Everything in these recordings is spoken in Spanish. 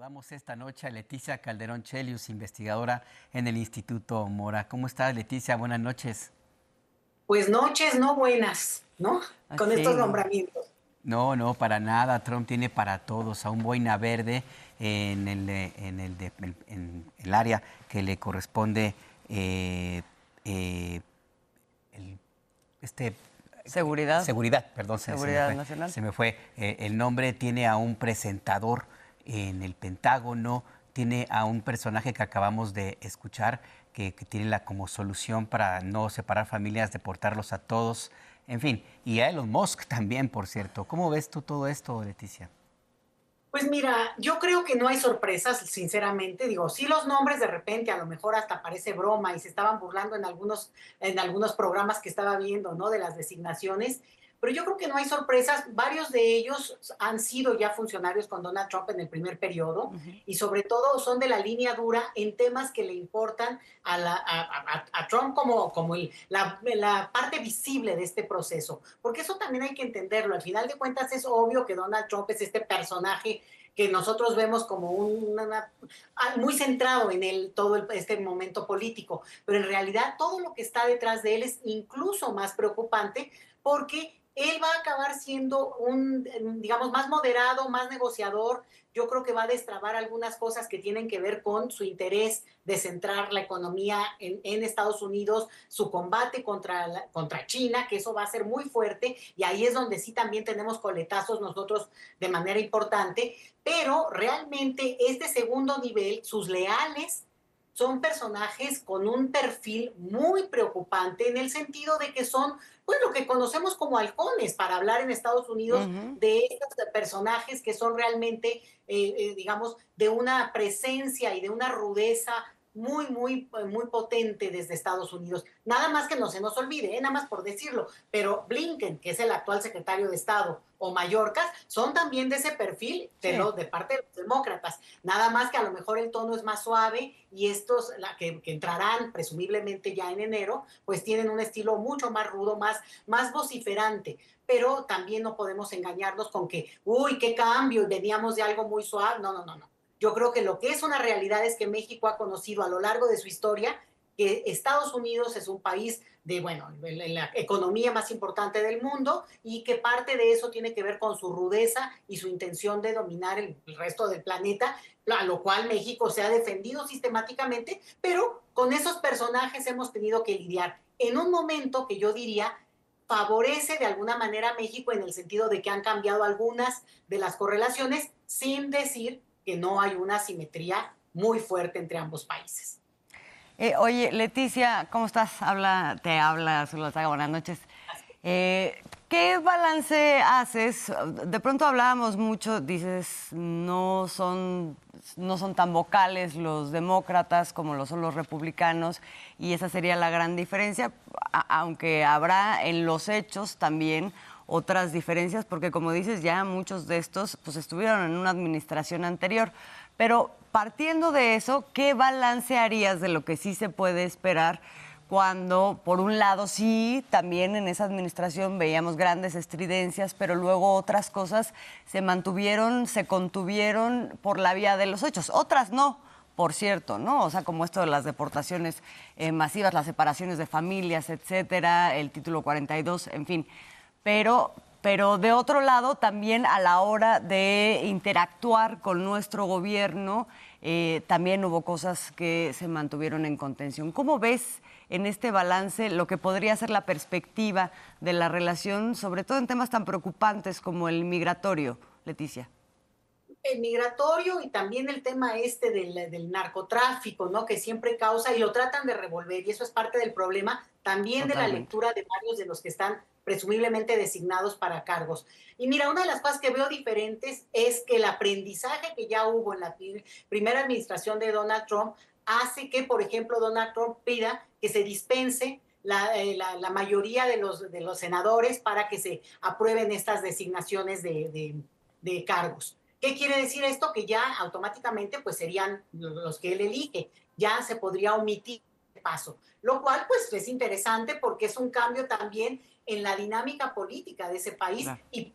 Saludamos esta noche a Leticia Calderón Chelius, investigadora en el Instituto Mora. ¿Cómo estás, Leticia? Buenas noches. Pues noches no buenas, ¿no? Con estos Sí, nombramientos. no, no, para nada. Trump tiene para todos a un boina verde en el área que le corresponde eh, el- este Seguridad, seguridad, perdón, seguridad nacional. se me fue el nombre. Tiene a un presentador en el Pentágono, tiene a un personaje que acabamos de escuchar que tiene la como solución para no separar familias, deportarlos a todos, en fin, y a Elon Musk también, por cierto. ¿Cómo ves tú todo esto, Leticia? Pues mira, yo creo que no hay sorpresas, sinceramente. Digo, sí los nombres de repente a lo mejor hasta parece broma y se estaban burlando en algunos programas que estaba viendo, ¿no? De las designaciones. Pero yo creo que no hay sorpresas. Varios de ellos han sido ya funcionarios con Donald Trump en el primer periodo y sobre todo son de la línea dura en temas que le importan a Trump como la parte visible de este proceso. Porque eso también hay que entenderlo. Al final de cuentas es obvio que Donald Trump es este personaje que nosotros vemos como muy centrado en este momento político, pero en realidad todo lo que está detrás de él es incluso más preocupante porque él va a acabar siendo digamos, más moderado, más negociador. Yo creo que va a destrabar algunas cosas que tienen que ver con su interés de centrar la economía en Estados Unidos, su combate contra China, que eso va a ser muy fuerte, y ahí es donde sí también tenemos coletazos nosotros de manera importante, pero realmente este segundo nivel, sus leales, son personajes con un perfil muy preocupante en el sentido de que son, pues, lo que conocemos como halcones, para hablar en Estados Unidos de estos personajes que son realmente, digamos, de una presencia y de una rudeza muy potente desde Estados Unidos. Nada más que no se nos olvide, nada más por decirlo, pero Blinken, que es el actual secretario de Estado, o Mayorkas, son también de ese perfil Sí. de parte de los demócratas. Nada más que a lo mejor el tono es más suave y estos que entrarán presumiblemente ya en enero, pues tienen un estilo mucho más rudo, más vociferante. Pero también no podemos engañarnos con que, uy, qué cambio, veníamos de algo muy suave. No, no, no, no. Yo creo que lo que es una realidad es que México ha conocido a lo largo de su historia que Estados Unidos es un país de, bueno, la economía más importante del mundo y que parte de eso tiene que ver con su rudeza y su intención de dominar el resto del planeta, a lo cual México se ha defendido sistemáticamente, pero con esos personajes hemos tenido que lidiar en un momento que yo diría favorece de alguna manera a México en el sentido de que han cambiado algunas de las correlaciones sin decir que no hay una simetría muy fuerte entre ambos países. Oye, Leticia, ¿cómo estás? Te habla Zulazaga, buenas noches. ¿Qué balance haces? De pronto hablábamos mucho, dices, no son tan vocales los demócratas como lo son los republicanos, y esa sería la gran diferencia, aunque habrá en los hechos también otras diferencias, porque como dices, ya muchos de estos pues estuvieron en una administración anterior. Pero partiendo de eso, ¿qué balance harías de lo que sí se puede esperar cuando, por un lado, sí, también en esa administración veíamos grandes estridencias, pero luego otras cosas se mantuvieron, se contuvieron por la vía de los hechos? Otras no, por cierto, ¿no? O sea, como esto de las deportaciones masivas, las separaciones de familias, etcétera, el título 42, en fin. Pero de otro lado, también a la hora de interactuar con nuestro gobierno, también hubo cosas que se mantuvieron en contención. ¿Cómo ves en este balance lo que podría ser la perspectiva de la relación, sobre todo en temas tan preocupantes como el migratorio, Leticia? El migratorio y también el tema del narcotráfico, ¿no? Que siempre causa y lo tratan de revolver, y eso es parte del problema también de la Totalmente. lectura de varios de los que están presumiblemente designados para cargos. Y mira, una de las cosas que veo diferentes es que el aprendizaje que ya hubo en la primera administración de Donald Trump hace que, por ejemplo, Donald Trump pida que se dispense la mayoría de los senadores para que se aprueben estas designaciones de cargos. ¿Qué quiere decir esto? Que ya automáticamente pues serían los que él elige, ya se podría omitir el paso, lo cual pues es interesante porque es un cambio también en la dinámica política de ese país Claro. y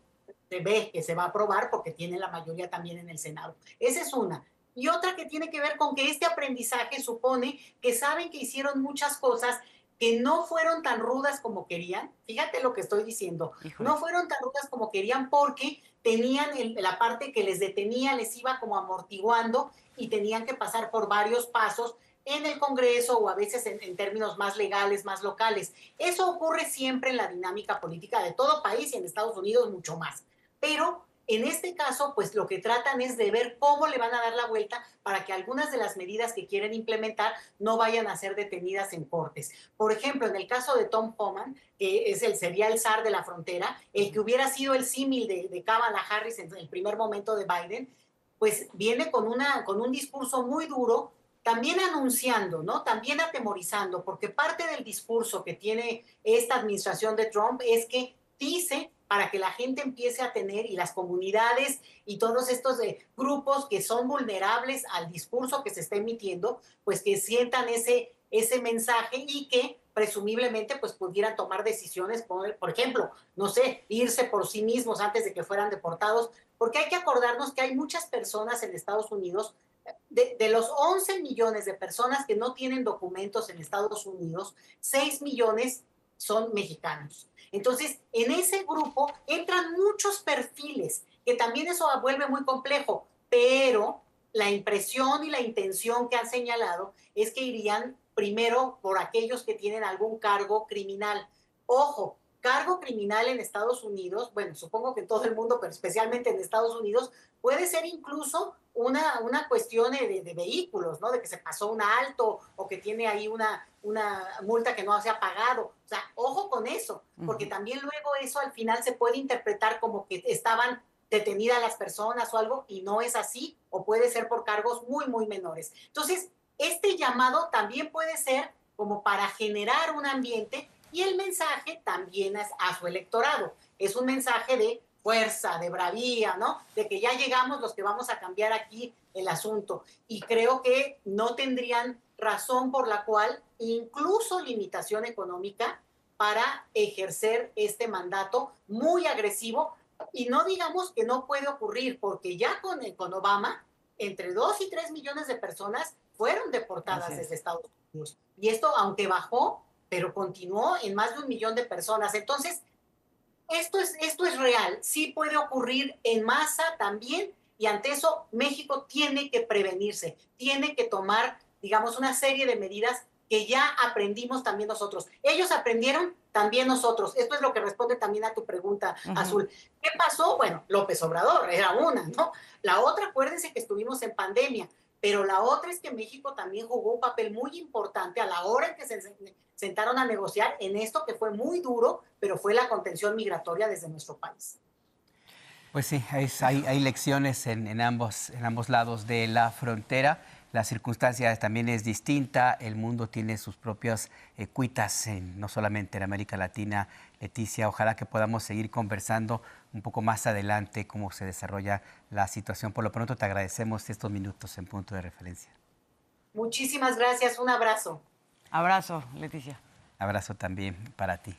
se ve que se va a aprobar porque tiene la mayoría también en el Senado. Esa es una. y otra que tiene que ver con que este aprendizaje supone que saben que hicieron muchas cosas que no fueron tan rudas como querían. Fíjate lo que estoy diciendo. Híjole. No fueron tan rudas como querían porque tenían la parte que les detenía, les iba como amortiguando y tenían que pasar por varios pasos en el Congreso o a veces en términos más legales, más locales. Eso ocurre siempre en la dinámica política de todo país y en Estados Unidos mucho más. Pero en este caso, pues lo que tratan es de ver cómo le van a dar la vuelta para que algunas de las medidas que quieren implementar no vayan a ser detenidas en cortes. Por ejemplo, en el caso de Tom Homan, que sería el zar de la frontera, el que hubiera sido el símil de Kamala Harris en el primer momento de Biden, pues viene con un discurso muy duro, también anunciando, ¿no? También atemorizando, porque parte del discurso que tiene esta administración de Trump es que dice para que la gente empiece a tener, y las comunidades y todos estos grupos que son vulnerables al discurso que se está emitiendo, pues que sientan ese mensaje y que presumiblemente pues pudieran tomar decisiones, por ejemplo, no sé, irse por sí mismos antes de que fueran deportados, porque hay que acordarnos que hay muchas personas en Estados Unidos, de los 11 millones de personas que no tienen documentos en Estados Unidos, 6 millones son mexicanos. Entonces, en ese grupo entran muchos perfiles, que también eso vuelve muy complejo, pero la impresión y la intención que han señalado es que irían primero por aquellos que tienen algún cargo criminal. Ojo, cargo criminal en Estados Unidos, bueno, supongo que en todo el mundo, pero especialmente en Estados Unidos, puede ser incluso una cuestión de vehículos, ¿no? De que se pasó un alto o que tiene ahí una multa que no se ha pagado. O sea, ojo con eso, porque también luego eso al final se puede interpretar como que estaban detenidas las personas o algo, y no es así, o puede ser por cargos muy, muy menores. Entonces, este llamado también puede ser como para generar un ambiente, y el mensaje también es a su electorado. Es un mensaje de fuerza, de bravía, ¿no? De que ya llegamos los que vamos a cambiar aquí el asunto. Y creo que no tendrían razón por la cual incluso limitación económica para ejercer este mandato muy agresivo. Y no digamos que no puede ocurrir, porque ya con Obama, entre 2 y 3 millones de personas fueron deportadas desde Estados Unidos. Y esto, aunque bajó, pero continuó en más de 1 millón de personas. Entonces, esto es real, sí puede ocurrir en masa también, y ante eso México tiene que prevenirse, tiene que tomar, digamos, una serie de medidas que ya aprendimos también nosotros. Ellos aprendieron, también nosotros. Esto es lo que responde también a tu pregunta, Azul. ¿Qué pasó? Bueno, López Obrador era una, ¿no? La otra, acuérdense que estuvimos en pandemia, pero la otra es que México también jugó un papel muy importante a la hora en que se sentaron a negociar en esto que fue muy duro, pero fue la contención migratoria desde nuestro país. Pues sí, hay lecciones en ambos lados de la frontera. La circunstancia también es distinta. El mundo tiene sus propias cuitas, no solamente en América Latina. Leticia, ojalá que podamos seguir conversando un poco más adelante cómo se desarrolla la situación. Por lo pronto te agradecemos estos minutos en Punto de Referencia. Muchísimas gracias. Un abrazo. Abrazo, Leticia. Abrazo también para ti.